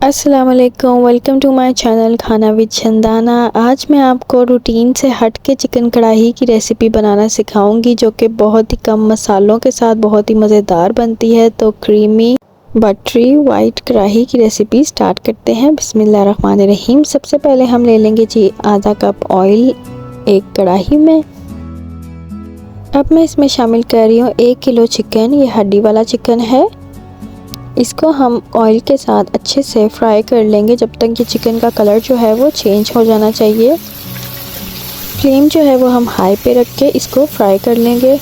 अस्सलाम वालेकुम, welcome to my channel खाना विद चंदाना। आज मैं आपको रूटीन से हट के चिकन कढ़ाई की रेसिपी बनाना सिखाऊंगी, जो कि बहुत ही कम मसालों के साथ बहुत ही मज़ेदार बनती है। तो क्रीमी बटरी वाइट कढ़ाई की रेसिपी स्टार्ट करते हैं। बिस्मिल्लाहिर्रहमानिर्रहीम। सबसे पहले हम ले लेंगे जी आधा कप ऑयल एक कढ़ाई में। अब मैं इसमें शामिल कर रही हूँ 1 किलो चिकन। ये हड्डी वाला चिकन है। इसको हम ऑयल के साथ अच्छे से फ्राई कर लेंगे जब तक ये चिकन का कलर जो है वो चेंज हो जाना चाहिए। फ्लेम जो है वो हम हाई पे रख के इसको फ्राई कर लेंगे।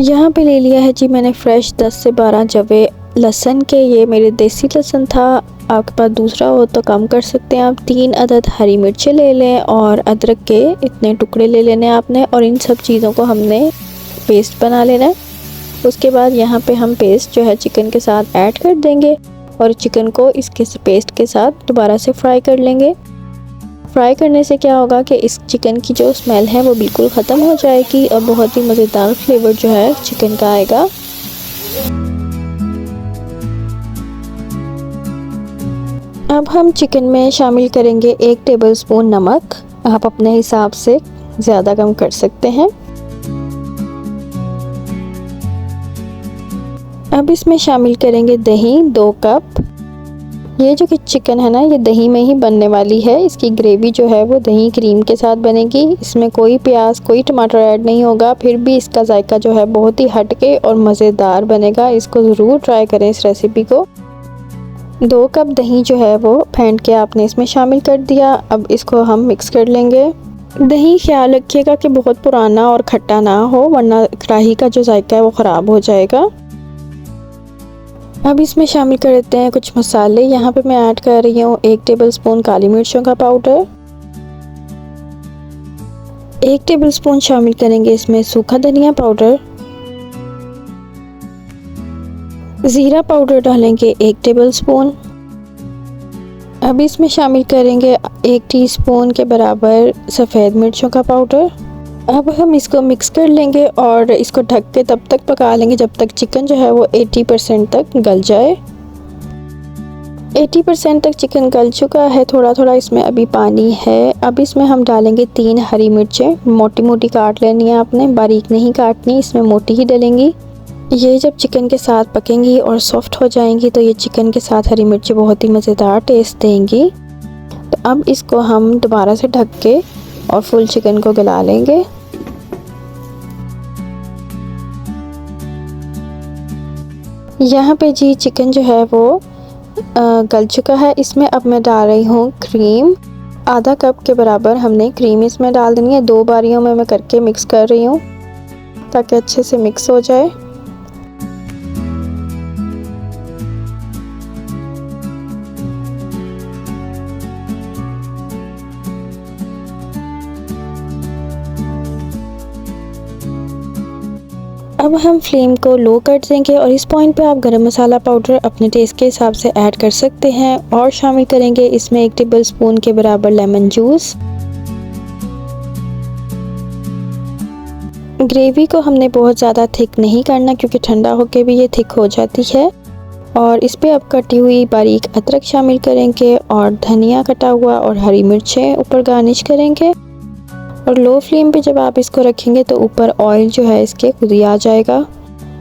यहाँ पे ले लिया है जी मैंने फ्रेश 10 से 12 जवे लहसुन के। ये मेरे देसी लहसुन था, आपके पास दूसरा हो तो कम कर सकते हैं आप। 3 अदद हरी मिर्चें ले लें और अदरक के इतने टुकड़े ले लेने आपने, और इन सब चीज़ों को हमने पेस्ट बना लेना है। उसके बाद यहाँ पे हम पेस्ट जो है चिकन के साथ ऐड कर देंगे और चिकन को इसके पेस्ट के साथ दोबारा से फ्राई कर लेंगे। फ्राई करने से क्या होगा कि इस चिकन की जो स्मेल है वो बिल्कुल ख़त्म हो जाएगी और बहुत ही मज़ेदार फ्लेवर जो है चिकन का आएगा। अब हम चिकन में शामिल करेंगे 1 टेबलस्पून नमक। आप अपने हिसाब से ज़्यादा कम कर सकते हैं। अब इसमें शामिल करेंगे दही 2 कप। ये जो कि चिकन है ना, ये दही में ही बनने वाली है। इसकी ग्रेवी जो है वो दही क्रीम के साथ बनेगी। इसमें कोई प्याज कोई टमाटर ऐड नहीं होगा, फिर भी इसका जायका जो है बहुत ही हटके और मज़ेदार बनेगा। इसको ज़रूर ट्राई करें इस रेसिपी को। 2 कप दही जो है वो फेंट के आपने इसमें शामिल कर दिया। अब इसको हम मिक्स कर लेंगे। दही ख्याल रखिएगा कि बहुत पुराना और खट्टा ना हो, वरना कढ़ाई का जो जायका है वो ख़राब हो जाएगा। अब इसमें शामिल कर देते हैं कुछ मसाले। यहाँ पे मैं ऐड कर रही हूँ 1 टेबलस्पून काली मिर्चों का पाउडर। 1 टेबलस्पून शामिल करेंगे इसमें सूखा धनिया पाउडर। ज़ीरा पाउडर डालेंगे 1 टेबलस्पून। अब इसमें शामिल करेंगे 1 टीस्पून के बराबर सफ़ेद मिर्चों का पाउडर। अब हम इसको मिक्स कर लेंगे और इसको ढक के तब तक पका लेंगे जब तक चिकन जो है वो 80% तक गल जाए। 80% तक चिकन गल चुका है, थोड़ा थोड़ा इसमें अभी पानी है। अब इसमें हम डालेंगे 3 हरी मिर्चें। मोटी मोटी काट लेनी है आपने, बारीक नहीं काटनी, इसमें मोटी ही डलेंगी। ये जब चिकन के साथ पकेंगी और सॉफ्ट हो जाएंगी तो ये चिकन के साथ हरी मिर्चें बहुत ही मज़ेदार टेस्ट देंगी। तो अब इसको हम दोबारा से ढक के और फुल चिकन को गला लेंगे। यहाँ पे जी चिकन जो है वो गल चुका है। इसमें अब मैं डाल रही हूँ क्रीम। आधा कप के बराबर हमने क्रीम इसमें डाल देनी है। 2 बारियों में मैं करके मिक्स कर रही हूँ ताकि अच्छे से मिक्स हो जाए। अब हम फ्लेम को लो कर देंगे और इस पॉइंट पे आप गरम मसाला पाउडर अपने टेस्ट के हिसाब से ऐड कर सकते हैं और शामिल करेंगे इसमें 1 टेबलस्पून के बराबर लेमन जूस। ग्रेवी को हमने बहुत ज़्यादा थिक नहीं करना क्योंकि ठंडा होके भी ये थिक हो जाती है। और इस पे अब कटी हुई बारीक अदरक शामिल करेंगे और धनिया कटा हुआ और हरी मिर्चें ऊपर गार्निश करेंगे। और लो फ्लेम पे जब आप इसको रखेंगे तो ऊपर ऑयल जो है इसके खुद ही आ जाएगा।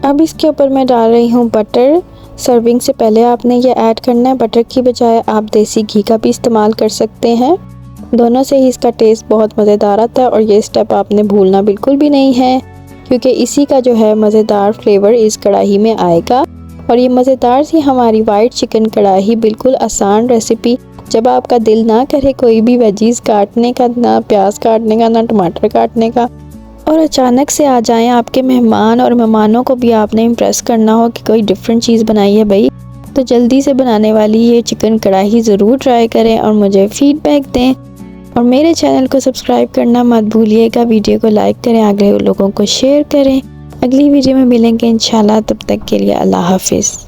अब इसके ऊपर मैं डाल रही हूँ बटर। सर्विंग से पहले आपने ये ऐड करना है। बटर की बजाय आप देसी घी का भी इस्तेमाल कर सकते हैं, दोनों से ही इसका टेस्ट बहुत मज़ेदार आता है। और ये स्टेप आपने भूलना बिल्कुल भी नहीं है क्योंकि इसी का जो है मज़ेदार फ्लेवर इस कढ़ाई में आएगा। और ये मज़ेदार सी हमारी वाइट चिकन कढ़ाई बिल्कुल आसान रेसिपी, जब आपका दिल ना करे कोई भी वेजीज़ काटने का, ना प्याज काटने का, ना टमाटर काटने का, और अचानक से आ जाएं आपके मेहमान और मेहमानों को भी आपने इम्प्रेस करना हो कि कोई डिफरेंट चीज़ बनाई है भाई, तो जल्दी से बनाने वाली ये चिकन कढ़ाई ज़रूर ट्राई करें और मुझे फ़ीडबैक दें। और मेरे चैनल को सब्सक्राइब करना मत भूलिएगा। वीडियो को लाइक करें, आगे लोगों को शेयर करें। अगली वीडियो में मिलेंगे इंशाल्लाह। तब तक के लिए अल्लाह हाफिज़।